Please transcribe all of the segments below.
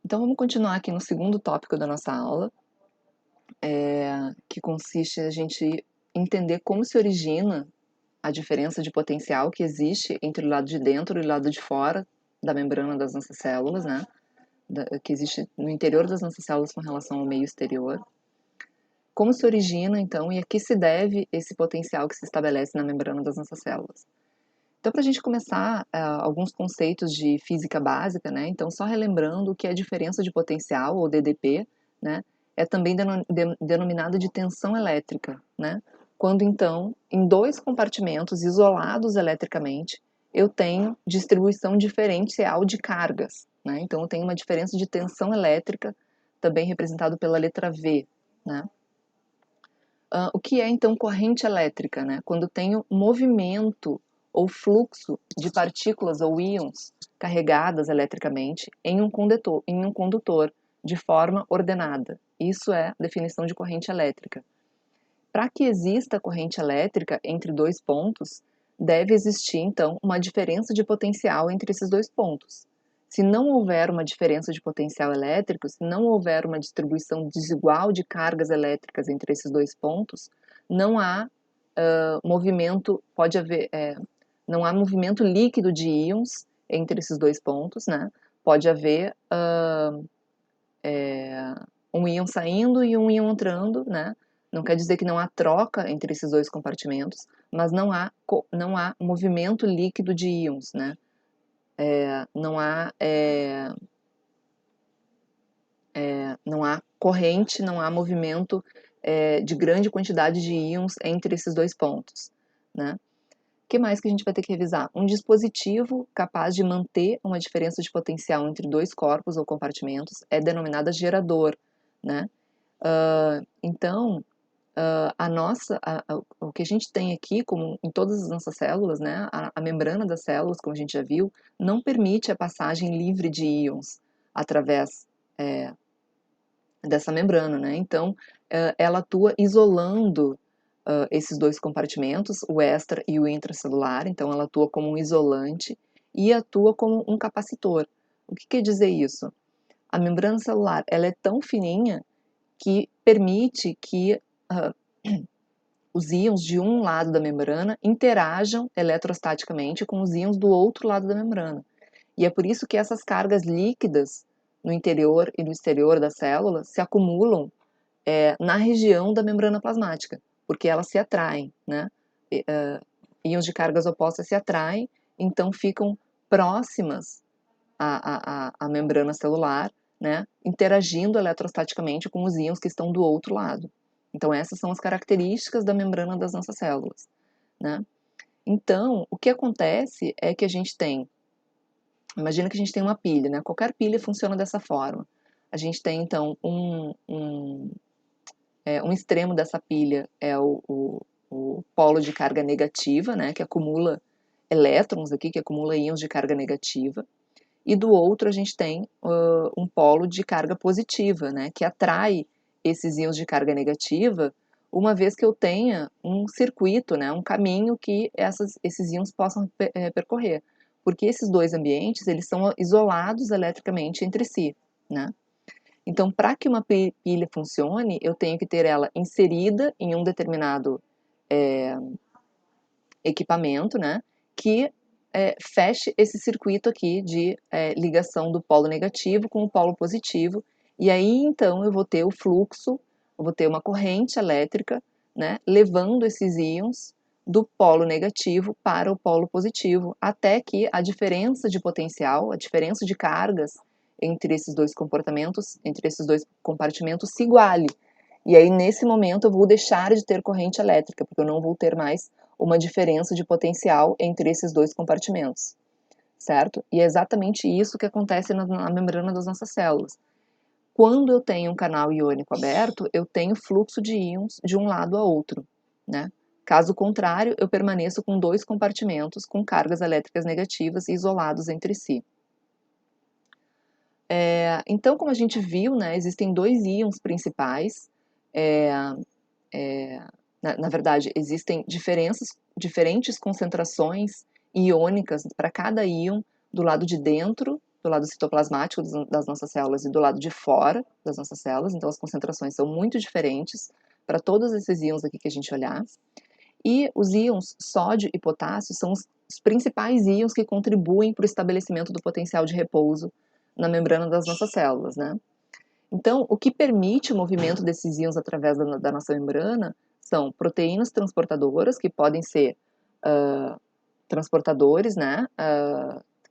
Então vamos continuar aqui no segundo tópico da nossa aula, que consiste em a gente entender como se origina a diferença de potencial que existe entre o lado de dentro e o lado de fora da membrana das nossas células, né? Que existe no interior das nossas células com relação ao meio exterior. Como se origina, então, e a que se deve esse potencial que se estabelece na membrana das nossas células. Então, para a gente começar, alguns conceitos de física básica, né? Então, só relembrando que a diferença de potencial, ou DDP, né? É também denominada de tensão elétrica, né? Quando, então, em dois compartimentos isolados eletricamente, eu tenho distribuição diferencial de cargas, né? Então, eu tenho uma diferença de tensão elétrica, também representado pela letra V, né? O que é então corrente elétrica, né? Quando tenho movimento ou fluxo de partículas ou íons carregadas eletricamente em um condutor de forma ordenada. Isso é a definição de corrente elétrica. Para que exista corrente elétrica entre dois pontos, deve existir então uma diferença de potencial entre esses dois pontos. Se não houver uma diferença de potencial elétrico, se não houver uma distribuição desigual de cargas elétricas entre esses dois pontos, não há movimento, não há movimento líquido de íons entre esses dois pontos, né? Pode haver um íon saindo e um íon entrando, né? Não quer dizer que não há troca entre esses dois compartimentos, mas não há movimento líquido de íons, né? Não há corrente, não há movimento de grande quantidade de íons entre esses dois pontos, né? O que mais que a gente vai ter que revisar? Um dispositivo capaz de manter uma diferença de potencial entre dois corpos ou compartimentos é denominada gerador, né? Então, o que a gente tem aqui, como em todas as nossas células, né, a membrana das células, como a gente já viu, não permite a passagem livre de íons através dessa membrana, né? Então, ela atua isolando esses dois compartimentos, o extra e o intracelular. Então, ela atua como um isolante e atua como um capacitor. O que quer dizer isso? A membrana celular, ela é tão fininha que permite que os íons de um lado da membrana interajam eletrostaticamente com os íons do outro lado da membrana. E é por isso que essas cargas líquidas no interior e no exterior da célula se acumulam na região da membrana plasmática, porque elas se atraem, né? Íons de cargas opostas se atraem, então ficam próximas à membrana celular, né? Interagindo eletrostaticamente com os íons que estão do outro lado. Então, essas são as características da membrana das nossas células, né? Então, o que acontece é que a gente tem, imagina que a gente tem uma pilha, né? Qualquer pilha funciona dessa forma. A gente tem, então, um extremo dessa pilha é o polo de carga negativa, né? Que acumula elétrons aqui, que acumula íons de carga negativa. E do outro a gente tem um polo de carga positiva, né? Que atrai esses íons de carga negativa, uma vez que eu tenha um circuito, né, um caminho que esses íons possam percorrer. Porque esses dois ambientes, eles são isolados eletricamente entre si, né? Então, para que uma pilha funcione, eu tenho que ter ela inserida em um determinado equipamento, né, que feche esse circuito aqui de ligação do polo negativo com o polo positivo, e aí então eu vou ter o fluxo, eu vou ter uma corrente elétrica, né, levando esses íons do polo negativo para o polo positivo, até que a diferença de potencial, a diferença de cargas entre esses dois comportamentos, entre esses dois compartimentos se iguale. E aí, nesse momento, eu vou deixar de ter corrente elétrica, porque eu não vou ter mais uma diferença de potencial entre esses dois compartimentos, certo? E é exatamente isso que acontece na membrana das nossas células. Quando eu tenho um canal iônico aberto, eu tenho fluxo de íons de um lado a outro, né? Caso contrário, eu permaneço com dois compartimentos com cargas elétricas negativas isolados entre si. Então, como a gente viu, né, existem dois íons principais. É, na verdade, existem diferentes concentrações iônicas para cada íon do lado de dentro do lado citoplasmático das nossas células e do lado de fora das nossas células, então as concentrações são muito diferentes para todos esses íons aqui que a gente olhar. E os íons sódio e potássio são os principais íons que contribuem para o estabelecimento do potencial de repouso na membrana das nossas células, né? Então, o que permite o movimento desses íons através da nossa membrana são proteínas transportadoras, que podem ser transportadores, né,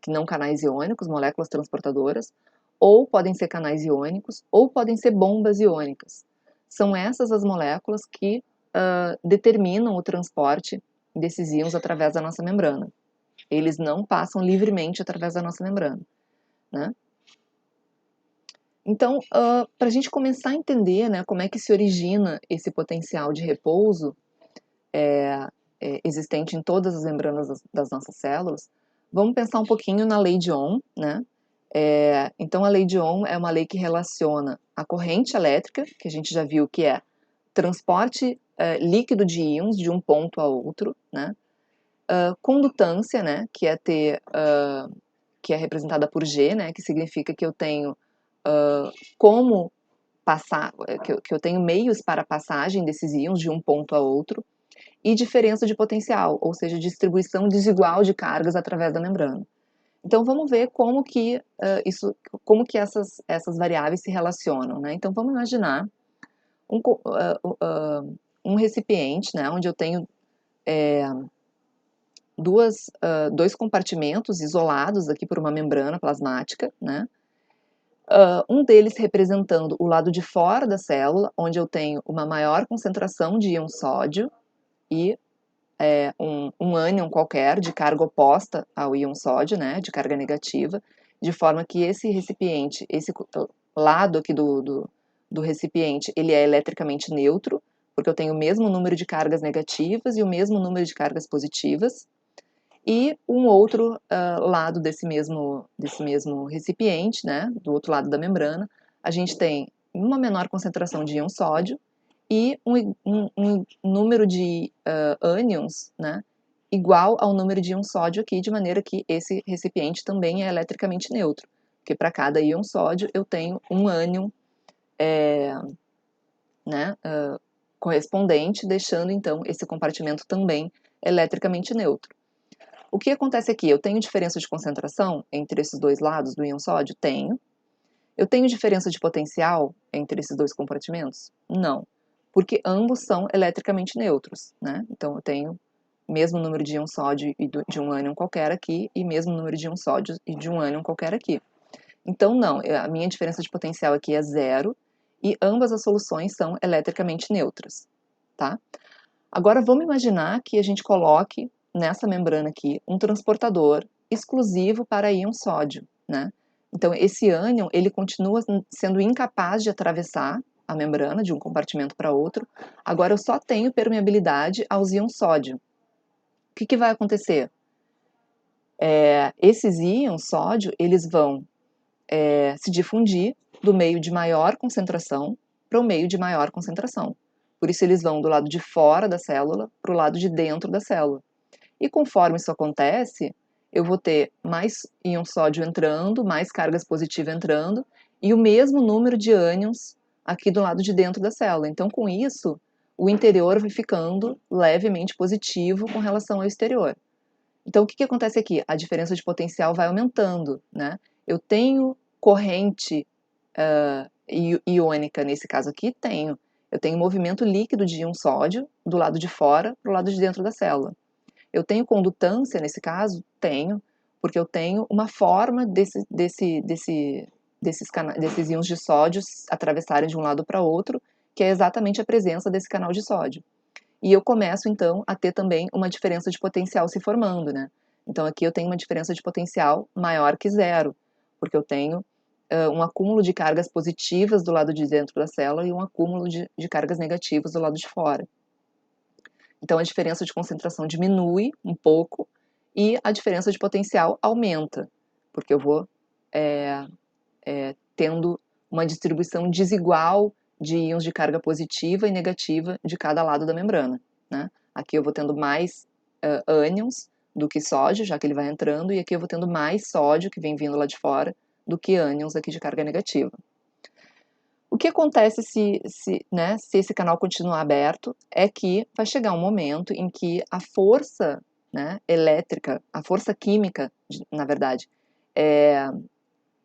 que não canais iônicos, moléculas transportadoras, ou podem ser canais iônicos, ou podem ser bombas iônicas. São essas as moléculas que determinam o transporte desses íons através da nossa membrana. Eles não passam livremente através da nossa membrana, né? Então, para a gente começar a entender, né, como é que se origina esse potencial de repouso existente em todas as membranas das nossas células, vamos pensar um pouquinho na lei de Ohm, né? Então, a lei de Ohm é uma lei que relaciona a corrente elétrica, que a gente já viu que é transporte líquido de íons de um ponto a outro, né? Condutância, né, que é que é representada por G, né, que significa que eu tenho como passar, que eu tenho meios para a passagem desses íons de um ponto a outro, e diferença de potencial, ou seja, distribuição desigual de cargas através da membrana. Então vamos ver como que essas variáveis se relacionam, né? Então vamos imaginar um recipiente, né, onde eu tenho dois compartimentos isolados aqui por uma membrana plasmática, né? Um deles representando o lado de fora da célula, onde eu tenho uma maior concentração de íon sódio e um ânion qualquer de carga oposta ao íon sódio, né, de carga negativa, de forma que esse recipiente, esse lado aqui do recipiente, ele é eletricamente neutro, porque eu tenho o mesmo número de cargas negativas e o mesmo número de cargas positivas, e um outro lado desse mesmo recipiente, né, do outro lado da membrana, a gente tem uma menor concentração de íon sódio e um número de ânions, né, igual ao número de íon sódio aqui, de maneira que esse recipiente também é eletricamente neutro, porque para cada íon sódio eu tenho um ânion né, correspondente, deixando então esse compartimento também eletricamente neutro. O que acontece aqui? Eu tenho diferença de concentração entre esses dois lados do íon sódio? Tenho. Eu tenho diferença de potencial entre esses dois compartimentos? Não, porque ambos são eletricamente neutros, né? Então eu tenho o mesmo número de íon sódio e de um ânion qualquer aqui e mesmo número de íon sódio e de um ânion qualquer aqui. Então não, a minha diferença de potencial aqui é zero e ambas as soluções são eletricamente neutras, tá? Agora vamos imaginar que a gente coloque nessa membrana aqui um transportador exclusivo para íon sódio, né? Então esse ânion, ele continua sendo incapaz de atravessar a membrana de um compartimento para outro. Agora eu só tenho permeabilidade aos íons sódio. O que vai acontecer? Esses íons sódio, eles vão se difundir do meio de maior concentração para o meio de maior concentração. Por isso eles vão do lado de fora da célula para o lado de dentro da célula. E conforme isso acontece, eu vou ter mais íon sódio entrando, mais cargas positivas entrando, e o mesmo número de ânions aqui do lado de dentro da célula. Então, com isso, o interior vai ficando levemente positivo com relação ao exterior. Então, o que acontece aqui? A diferença de potencial vai aumentando, né? Eu tenho corrente iônica nesse caso aqui? Tenho. Eu tenho movimento líquido de íon sódio do lado de fora para o lado de dentro da célula. Eu tenho condutância nesse caso? Tenho, porque eu tenho uma forma desses íons de sódio atravessarem de um lado para outro, que é exatamente a presença desse canal de sódio. E eu começo, então, a ter também uma diferença de potencial se formando, né? Então, aqui eu tenho uma diferença de potencial maior que zero, porque eu tenho um acúmulo de cargas positivas do lado de dentro da célula e um acúmulo de cargas negativas do lado de fora. Então, a diferença de concentração diminui um pouco e a diferença de potencial aumenta, porque eu vou tendo uma distribuição desigual de íons de carga positiva e negativa de cada lado da membrana, né? Aqui eu vou tendo mais ânions do que sódio, já que ele vai entrando, e aqui eu vou tendo mais sódio que vem vindo lá de fora do que ânions aqui de carga negativa. O que acontece se esse canal continuar aberto é que vai chegar um momento em que a força, né, elétrica, a força química, na verdade,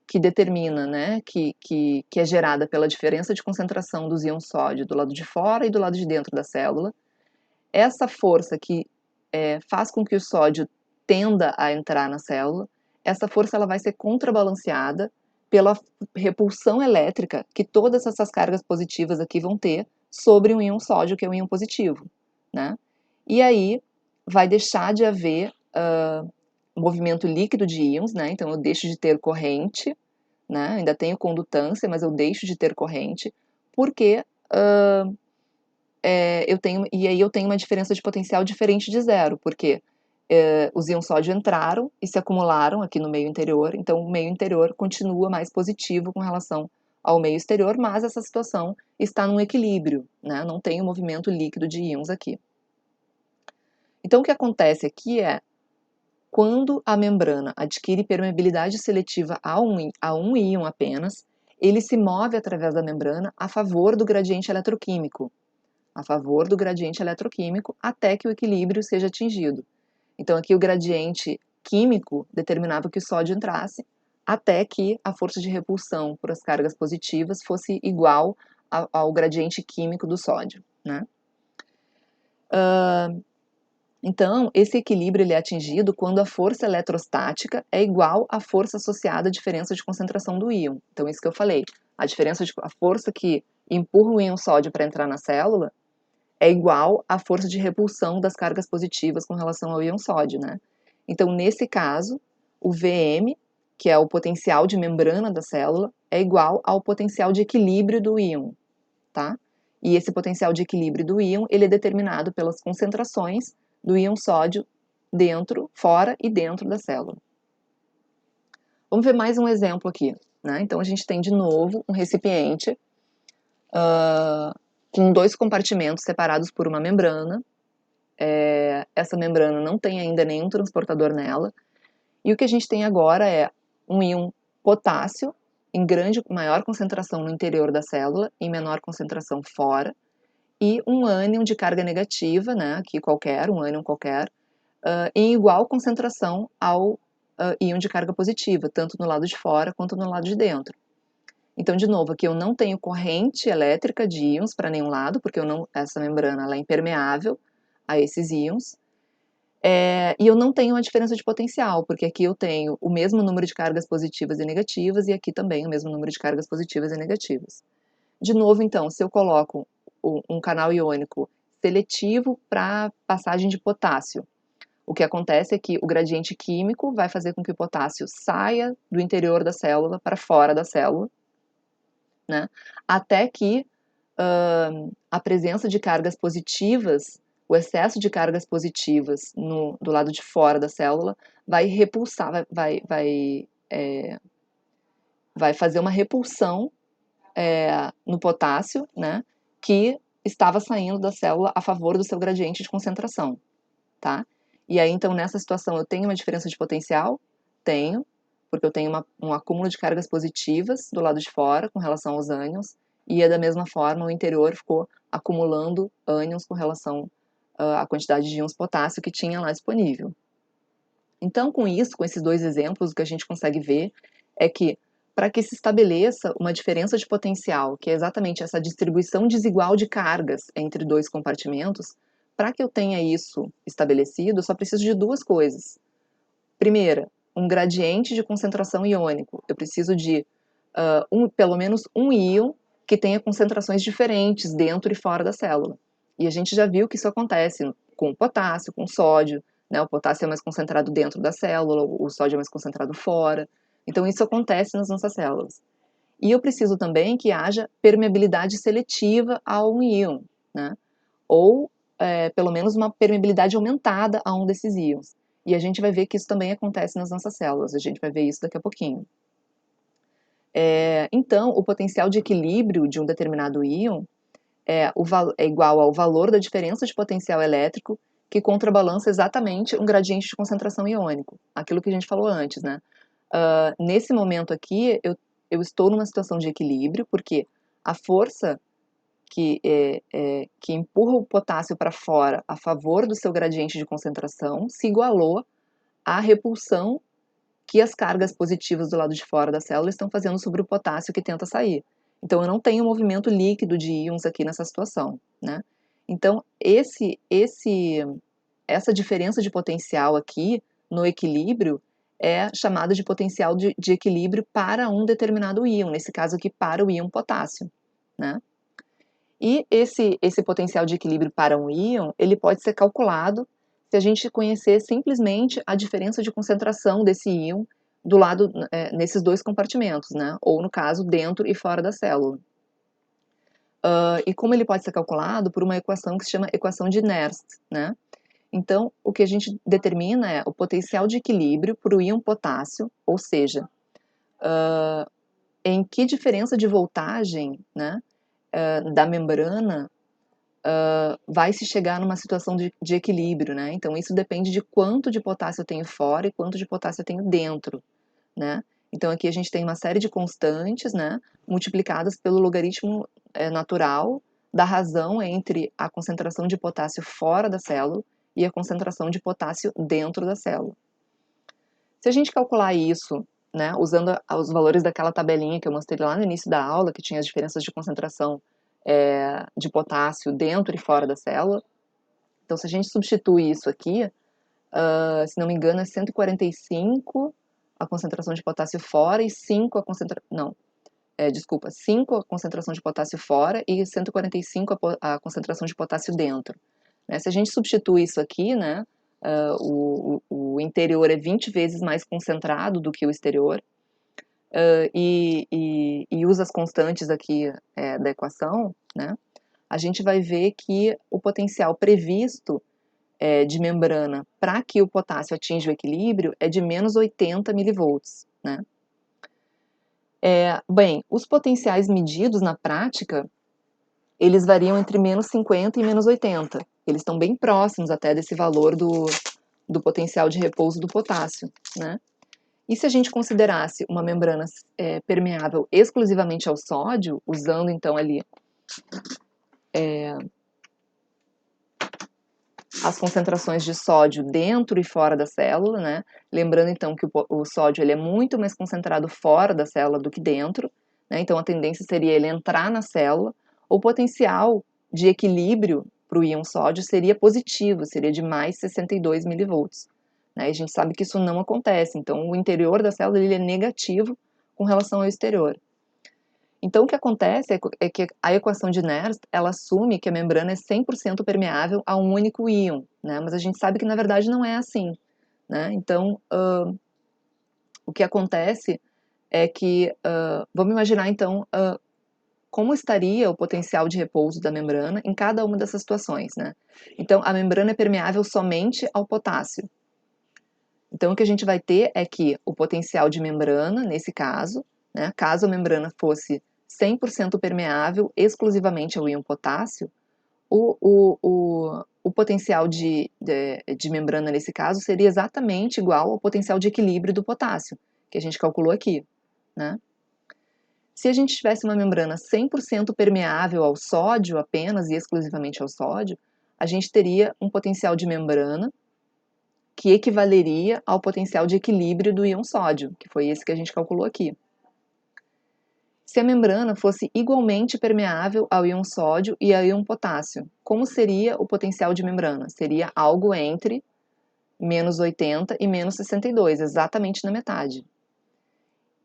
que determina, né, que é gerada pela diferença de concentração dos íons sódio do lado de fora e do lado de dentro da célula, essa força que faz com que o sódio tenda a entrar na célula, essa força ela vai ser contrabalanceada pela repulsão elétrica que todas essas cargas positivas aqui vão ter sobre um íon sódio, que é um íon positivo, né? E aí vai deixar de haver movimento líquido de íons, né? Então eu deixo de ter corrente, né? Ainda tenho condutância, mas eu deixo de ter corrente, porque eu tenho uma diferença de potencial diferente de zero, porque os íons sódio entraram e se acumularam aqui no meio interior, então o meio interior continua mais positivo com relação ao meio exterior, mas essa situação está num equilíbrio, né? Não tem um movimento líquido de íons aqui. Então o que acontece aqui é, quando a membrana adquire permeabilidade seletiva a um íon apenas, ele se move através da membrana a favor do gradiente eletroquímico, até que o equilíbrio seja atingido. Então aqui o gradiente químico determinava que o sódio entrasse, até que a força de repulsão por as cargas positivas fosse igual ao gradiente químico do sódio, né? Então, esse equilíbrio ele é atingido quando a força eletrostática é igual à força associada à diferença de concentração do íon. Então, isso que eu falei, a força que empurra o íon sódio para entrar na célula é igual à força de repulsão das cargas positivas com relação ao íon sódio, né? Então, nesse caso, o Vm, que é o potencial de membrana da célula, é igual ao potencial de equilíbrio do íon, tá? E esse potencial de equilíbrio do íon, ele é determinado pelas concentrações do íon sódio dentro, fora e dentro da célula. Vamos ver mais um exemplo aqui, né? Então, a gente tem de novo um recipiente com dois compartimentos separados por uma membrana. Essa membrana não tem ainda nenhum transportador nela. E o que a gente tem agora é um íon potássio em maior concentração no interior da célula e menor concentração fora, e um ânion de carga negativa, né, aqui um ânion qualquer, em igual concentração ao íon de carga positiva, tanto no lado de fora quanto no lado de dentro. Então, de novo, aqui eu não tenho corrente elétrica de íons para nenhum lado, porque essa membrana ela é impermeável a esses íons. E eu não tenho uma diferença de potencial, porque aqui eu tenho o mesmo número de cargas positivas e negativas, e aqui também o mesmo número de cargas positivas e negativas. De novo, então, se eu coloco um canal iônico seletivo para passagem de potássio, o que acontece é que o gradiente químico vai fazer com que o potássio saia do interior da célula para fora da célula, né? Até que a presença de cargas positivas, o excesso de cargas positivas do lado de fora da célula vai repulsar, vai fazer uma repulsão no potássio, né, que estava saindo da célula a favor do seu gradiente de concentração, tá? E aí, então, nessa situação, eu tenho uma diferença de potencial? Tenho, porque eu tenho um acúmulo de cargas positivas do lado de fora com relação aos ânions, e da mesma forma o interior ficou acumulando ânions com relação à quantidade de íons potássio que tinha lá disponível. Então, com isso, com esses dois exemplos, o que a gente consegue ver é que, para que se estabeleça uma diferença de potencial, que é exatamente essa distribuição desigual de cargas entre dois compartimentos, para que eu tenha isso estabelecido, eu só preciso de duas coisas. Primeira, um gradiente de concentração iônico. Eu preciso de pelo menos um íon que tenha concentrações diferentes dentro e fora da célula. E a gente já viu que isso acontece com o potássio, com o sódio, né? O potássio é mais concentrado dentro da célula, o sódio é mais concentrado fora. Então isso acontece nas nossas células. E eu preciso também que haja permeabilidade seletiva a um íon, né? Ou pelo menos uma permeabilidade aumentada a um desses íons. E a gente vai ver que isso também acontece nas nossas células, a gente vai ver isso daqui a pouquinho. Então, o potencial de equilíbrio de um determinado íon é igual ao valor da diferença de potencial elétrico que contrabalança exatamente um gradiente de concentração iônico, aquilo que a gente falou antes, né? Nesse momento aqui, eu estou numa situação de equilíbrio, porque a força que empurra o potássio para fora a favor do seu gradiente de concentração se igualou à repulsão que as cargas positivas do lado de fora da célula estão fazendo sobre o potássio que tenta sair. Então, eu não tenho movimento líquido de íons aqui nessa situação, né? Então, essa diferença de potencial aqui no equilíbrio é chamada de potencial de equilíbrio para um determinado íon, nesse caso aqui para o íon potássio, né? E esse potencial de equilíbrio para um íon, ele pode ser calculado se a gente conhecer simplesmente a diferença de concentração desse íon do lado, nesses dois compartimentos, né? Ou no caso, dentro e fora da célula. E como ele pode ser calculado? Por uma equação que se chama equação de Nernst, né? Então, o que a gente determina é o potencial de equilíbrio para o íon potássio, ou seja, em que diferença de voltagem, né, da membrana vai se chegar numa situação de equilíbrio, né? Então, isso depende de quanto de potássio eu tenho fora e quanto de potássio eu tenho dentro, né? Então, aqui a gente tem uma série de constantes, né, multiplicadas pelo logaritmo natural da razão entre a concentração de potássio fora da célula e a concentração de potássio dentro da célula. Se a gente calcular isso, né, usando os valores daquela tabelinha que eu mostrei lá no início da aula, que tinha as diferenças de concentração de potássio dentro e fora da célula, então se a gente substitui isso aqui, se não me engano é 145 a concentração de potássio fora e 5 a concentração, não, 5 a concentração de potássio fora e 145 a concentração de potássio dentro. Né? Se a gente substitui isso aqui, né, o interior é 20 vezes mais concentrado do que o exterior, e usa as constantes aqui da equação, né, a gente vai ver que o potencial previsto de membrana para que o potássio atinja o equilíbrio é de menos 80 milivolts, né. Bem, os potenciais medidos na prática, eles variam entre menos 50 e menos 80. Eles estão bem próximos até desse valor do potencial de repouso do potássio, né? E se a gente considerasse uma membrana permeável exclusivamente ao sódio, usando então ali as concentrações de sódio dentro e fora da célula, né? Lembrando então que o sódio ele é muito mais concentrado fora da célula do que dentro, né? Então a tendência seria ele entrar na célula. O potencial de equilíbrio para o íon sódio seria positivo, seria de mais 62 milivolts. Né? E a gente sabe que isso não acontece, então o interior da célula ele é negativo com relação ao exterior. Então, o que acontece é que a equação de Nernst, ela assume que a membrana é 100% permeável a um único íon, né? Mas a gente sabe que, na verdade, não é assim, né? Então, o que acontece é que, vamos imaginar, então, como estaria o potencial de repouso da membrana em cada uma dessas situações, né? Então, a membrana é permeável somente ao potássio. Então, o que a gente vai ter é que o potencial de membrana, nesse caso, né, caso a membrana fosse 100% permeável exclusivamente ao íon potássio, o potencial de membrana, nesse caso, seria exatamente igual ao potencial de equilíbrio do potássio, que a gente calculou aqui, né? Se a gente tivesse uma membrana 100% permeável ao sódio apenas e exclusivamente ao sódio, a gente teria um potencial de membrana que equivaleria ao potencial de equilíbrio do íon sódio, que foi esse que a gente calculou aqui. Se a membrana fosse igualmente permeável ao íon sódio e ao íon potássio, como seria o potencial de membrana? Seria algo entre menos 80 e menos 62, exatamente na metade.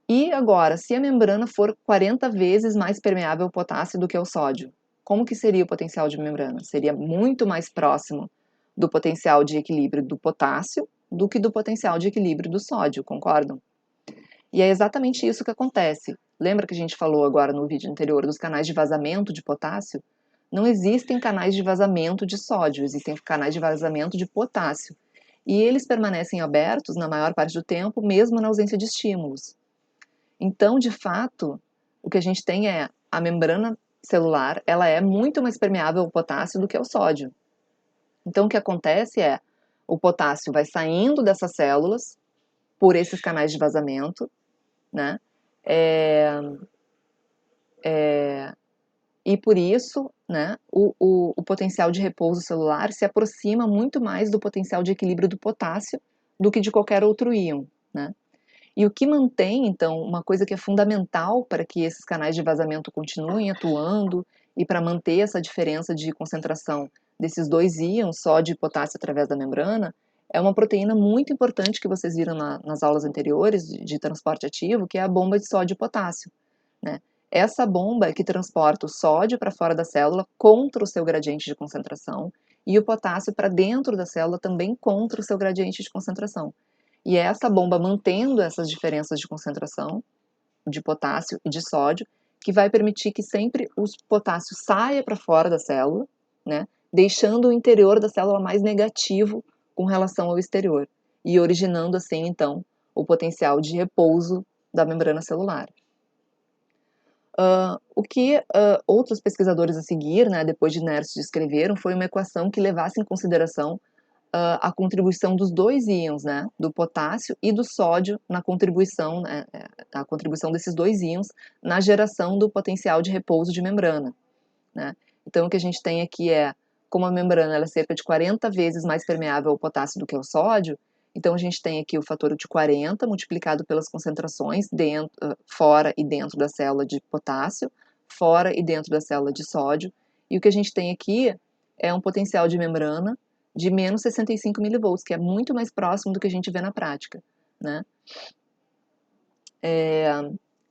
E agora, se a membrana for 40 vezes mais permeável ao potássio do que ao sódio, como que seria o potencial de membrana? Seria muito mais próximo do potencial de equilíbrio do potássio do que do potencial de equilíbrio do sódio, concordam? E é exatamente isso que acontece. Lembra que a gente falou agora no vídeo anterior dos canais de vazamento de potássio? Não existem canais de vazamento de sódio, existem canais de vazamento de potássio. E eles permanecem abertos na maior parte do tempo, mesmo na ausência de estímulos. Então, de fato, o que a gente tem é a membrana celular, ela é muito mais permeável ao potássio do que ao sódio. Então, o que acontece é, o potássio vai saindo dessas células por esses canais de vazamento, né? E por isso, né, o potencial de repouso celular se aproxima muito mais do potencial de equilíbrio do potássio do que de qualquer outro íon, né? E o que mantém, então, uma coisa que é fundamental para que esses canais de vazamento continuem atuando e para manter essa diferença de concentração desses dois íons, sódio e potássio, através da membrana, é uma proteína muito importante que vocês viram nas aulas anteriores de transporte ativo, que é a bomba de sódio e potássio, né? Essa bomba é que transporta o sódio para fora da célula contra o seu gradiente de concentração e o potássio para dentro da célula também contra o seu gradiente de concentração. E é essa bomba mantendo essas diferenças de concentração de potássio e de sódio que vai permitir que sempre o potássio saia para fora da célula, né, deixando o interior da célula mais negativo com relação ao exterior e originando assim, então, o potencial de repouso da membrana celular. O que outros pesquisadores a seguir, né, depois de Nernst, descreveram foi uma equação que levasse em consideração a contribuição dos dois íons, né, do potássio e do sódio na contribuição, né, a contribuição desses dois íons na geração do potencial de repouso de membrana, né. Então, o que a gente tem aqui é, como a membrana ela é cerca de 40 vezes mais permeável ao potássio do que ao sódio, então a gente tem aqui o fator de 40 multiplicado pelas concentrações dentro, fora e dentro da célula de potássio, fora e dentro da célula de sódio, e o que a gente tem aqui é um potencial de membrana de menos 65 milivolts, que é muito mais próximo do que a gente vê na prática, né?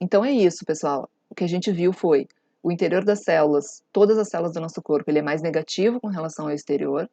Então é isso, pessoal. O que a gente viu foi o interior das células, todas as células do nosso corpo, ele é mais negativo com relação ao exterior.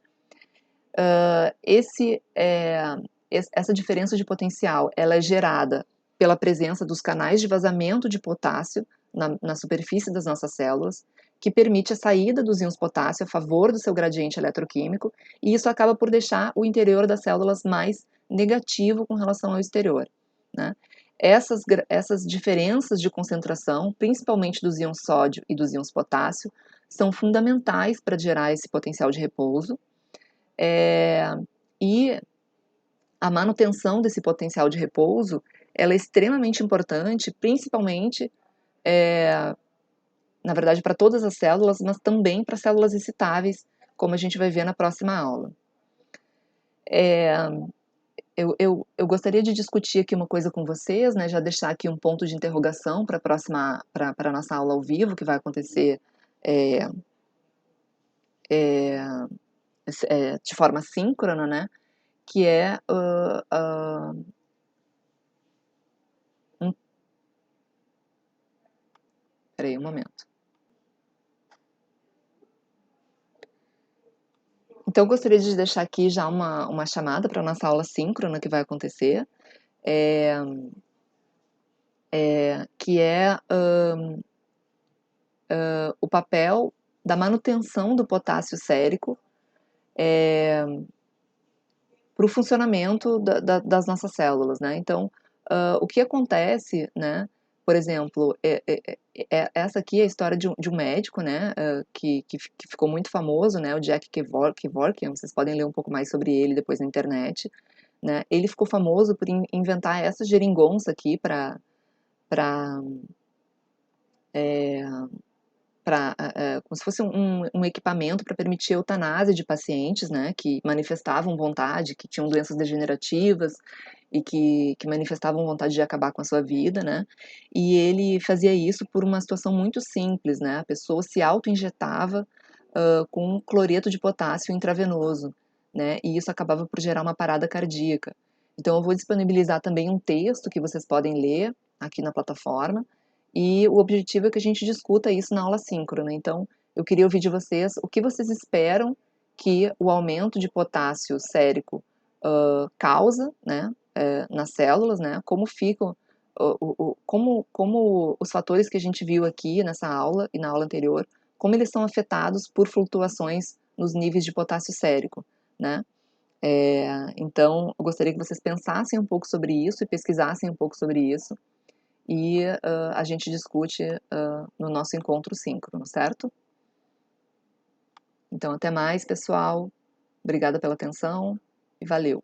Essa diferença de potencial, ela é gerada pela presença dos canais de vazamento de potássio na superfície das nossas células, que permite a saída dos íons potássio a favor do seu gradiente eletroquímico, e isso acaba por deixar o interior das células mais negativo com relação ao exterior, né? Essas diferenças de concentração, principalmente dos íons sódio e dos íons potássio, são fundamentais para gerar esse potencial de repouso, e a manutenção desse potencial de repouso, ela é extremamente importante, principalmente, na verdade, para todas as células, mas também para células excitáveis, como a gente vai ver na próxima aula. Eu gostaria de discutir aqui uma coisa com vocês, né, já deixar aqui um ponto de interrogação para a nossa aula ao vivo, que vai acontecer é, é, de forma síncrona, né, que é peraí um momento. Então, eu gostaria de deixar aqui já uma chamada para a nossa aula síncrona que vai acontecer, que é o papel da manutenção do potássio sérico para o funcionamento das nossas células, né? Então, o que acontece, né? Por exemplo, essa aqui é a história de um médico, né? Que ficou muito famoso, né? O Jack Kevorkian, vocês podem ler um pouco mais sobre ele depois na internet, né? Ele ficou famoso por inventar essa geringonça aqui para como se fosse um equipamento para permitir a eutanásia de pacientes, né, que manifestavam vontade, que tinham doenças degenerativas e que manifestavam vontade de acabar com a sua vida, né, e ele fazia isso por uma situação muito simples, né, a pessoa se auto-injetava com cloreto de potássio intravenoso, né, e isso acabava por gerar uma parada cardíaca. Então eu vou disponibilizar também um texto que vocês podem ler aqui na plataforma, e o objetivo é que a gente discuta isso na aula síncrona. Então, eu queria ouvir de vocês o que vocês esperam que o aumento de potássio sérico causa, né, nas células, né, como ficam, como os fatores que a gente viu aqui nessa aula e na aula anterior, como eles são afetados por flutuações nos níveis de potássio sérico, né? Então, eu gostaria que vocês pensassem um pouco sobre isso e pesquisassem um pouco sobre isso, e a gente discute no nosso encontro síncrono, certo? Então, até mais, pessoal. Obrigada pela atenção e valeu!